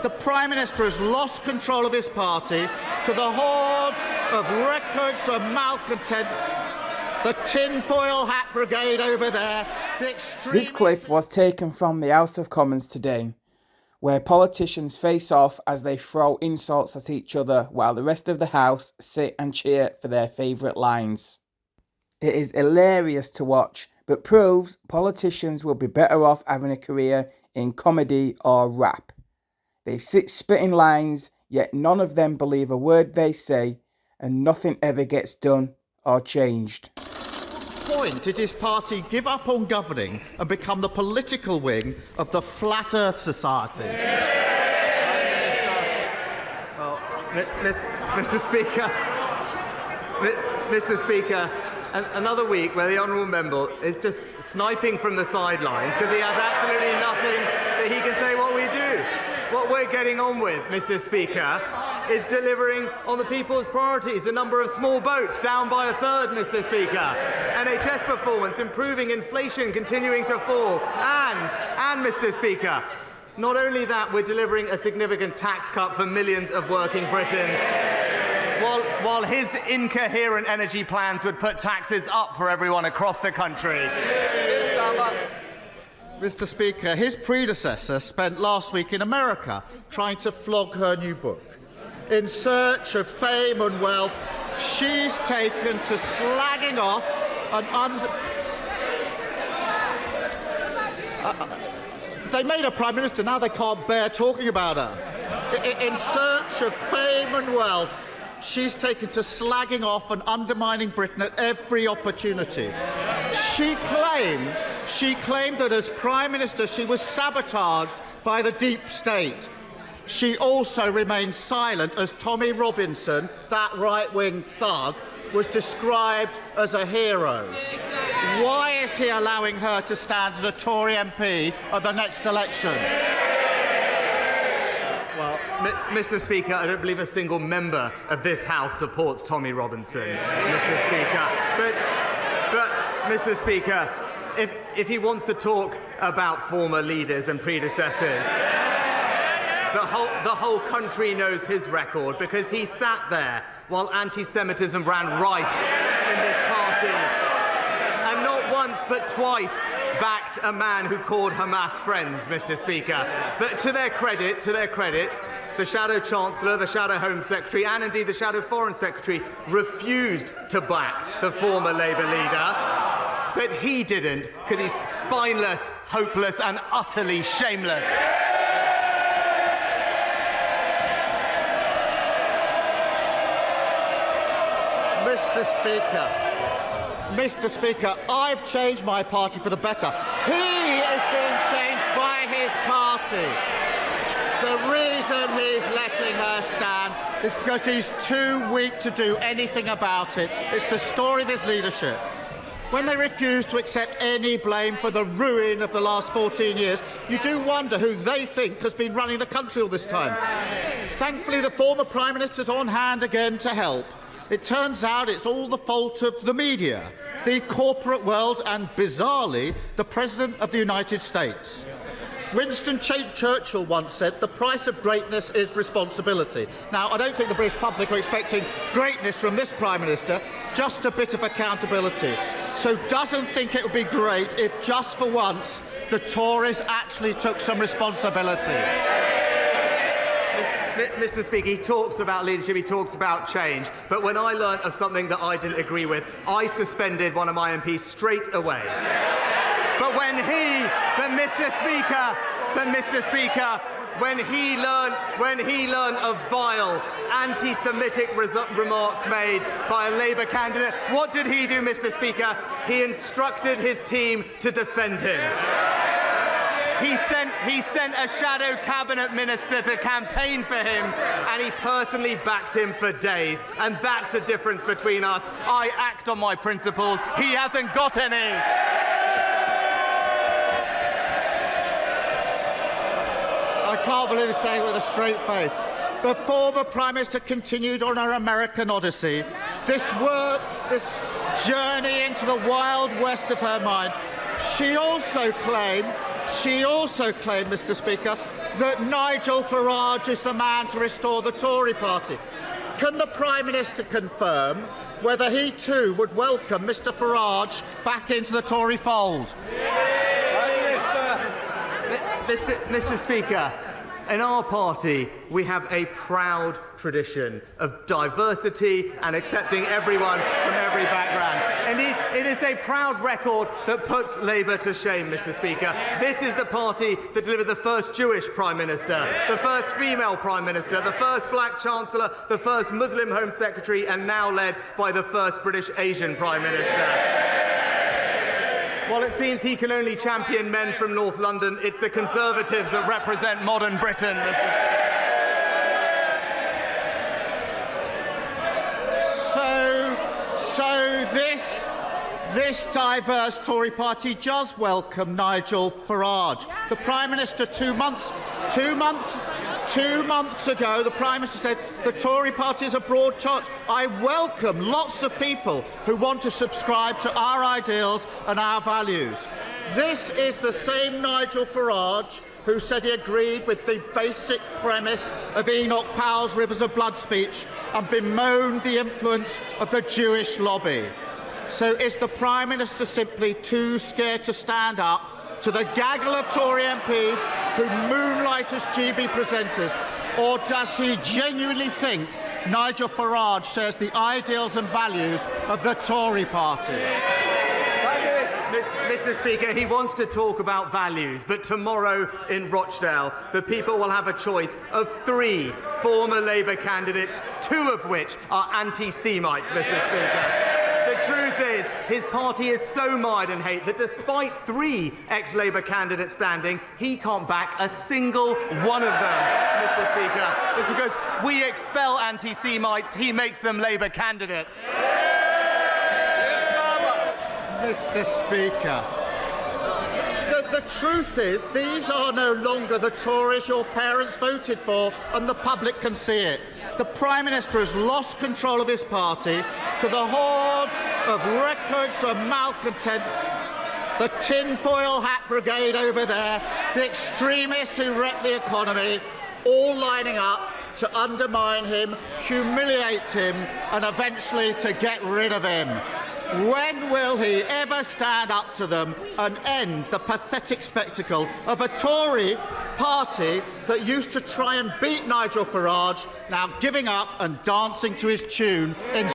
The Prime Minister has lost control of his party to the hordes of records of malcontents, the tinfoil hat brigade over there, the This clip was taken from the House of Commons today, where politicians face off as they throw insults at each other while the rest of the House sit and cheer for their favourite lines. It is hilarious to watch, but proves politicians will be better off having a career in comedy or rap. They sit spitting lines, yet none of them believe a word they say, and nothing ever gets done or changed. Point did his party give up on governing and become the political wing of the Flat Earth Society? Well, Mr. Speaker, another week where the honourable member is just sniping from the sidelines because he has absolutely nothing that he can say what we do. What we're getting on with, Mr. Speaker, is delivering on the people's priorities. The number of small boats down by a third, Mr. Speaker. NHS performance, improving, inflation continuing to fall. And Mr. Speaker, not only that, we're delivering a significant tax cut for millions of working Britons. While his incoherent energy plans would put taxes up for everyone across the country. Mr. Speaker, his predecessor spent last week in America trying to flog her new book. In search of fame and wealth, she's taken to slagging off and they made her Prime Minister, now they can't bear talking about her. In search of fame and wealth, she's taken to slagging off and undermining Britain at every opportunity. She claimed that as Prime Minister she was sabotaged by the deep state. She also remained silent as Tommy Robinson, that right-wing thug, was described as a hero. Why is he allowing her to stand as a Tory MP at the next election? Well, Mr. Speaker, I don't believe a single member of this House supports Tommy Robinson, Mr. Speaker. But Mr. Speaker, if he wants to talk about former leaders and predecessors, the whole country knows his record because he sat there while anti-Semitism ran rife in this party, and not once but twice backed a man who called Hamas friends, Mr. Speaker. But to their credit, the Shadow Chancellor, the Shadow Home Secretary, and indeed the Shadow Foreign Secretary refused to back the former Labour leader. But he didn't, because he's spineless, hopeless, and utterly shameless. Mr. Speaker, I've changed my party for the better. He is being changed by his party. The reason he's letting her stand is because he's too weak to do anything about it. It's the story of his leadership. When they refuse to accept any blame for the ruin of the last 14 years, you do wonder who they think has been running the country all this time. Thankfully, the former Prime Minister's on hand again to help. It turns out it's all the fault of the media, the corporate world, and, bizarrely, the President of the United States. Winston Churchill once said, "The price of greatness is responsibility." Now, I don't think the British public are expecting greatness from this Prime Minister, just a bit of accountability. So doesn't think it would be great if, just for once, the Tories actually took some responsibility. Mr. Speaker, he talks about leadership, he talks about change, but when I learnt of something that I didn't agree with, I suspended one of my MPs straight away. But Mr. Speaker, when he learned of vile anti-Semitic remarks made by a Labour candidate, what did he do, Mr. Speaker? He instructed his team to defend him. He sent a shadow cabinet minister to campaign for him, and he personally backed him for days. And that's the difference between us. I act on my principles. He hasn't got any. I can't believe he's saying it with a straight face. The former Prime Minister continued on her American odyssey. This journey into the wild west of her mind. She also claimed, Mr. Speaker, that Nigel Farage is the man to restore the Tory party. Can the Prime Minister confirm whether he too would welcome Mr Farage back into the Tory fold? Mr. Speaker, in our party, we have a proud tradition of diversity and accepting everyone from every background. Indeed, it is a proud record that puts Labour to shame, Mr. Speaker. This is the party that delivered the first Jewish Prime Minister, the first female Prime Minister, the first black Chancellor, the first Muslim Home Secretary, and now led by the first British Asian Prime Minister. While it seems he can only champion men from North London, it's the Conservatives that represent modern Britain, Mr. Speaker. So this diverse Tory party does welcome Nigel Farage. The Prime Minister 2 months ago, the Prime Minister said the Tory party is a broad church. I welcome lots of people who want to subscribe to our ideals and our values. This is the same Nigel Farage who said he agreed with the basic premise of Enoch Powell's Rivers of Blood speech and bemoaned the influence of the Jewish lobby. So is the Prime Minister simply too scared to stand up to the gaggle of Tory MPs who moonlight as GB presenters, or does he genuinely think Nigel Farage shares the ideals and values of the Tory party? Mr. Speaker, he wants to talk about values, but tomorrow in Rochdale, the people will have a choice of 3 former Labour candidates, 2 of which are anti-Semites, Mr. Speaker. The truth is, his party is so mired in hate that despite 3 ex-Labour candidates standing, he can't back a single one of them, Mr. Speaker. It's because we expel anti-Semites, he makes them Labour candidates. Mr. Speaker, the truth is these are no longer the Tories your parents voted for, and the public can see it. The Prime Minister has lost control of his party to the hordes of records of malcontents, the tinfoil hat brigade over there, the extremists who wreck the economy, all lining up to undermine him, humiliate him, and eventually to get rid of him. When will he ever stand up to them and end the pathetic spectacle of a Tory party that used to try and beat Nigel Farage, now giving up and dancing to his tune in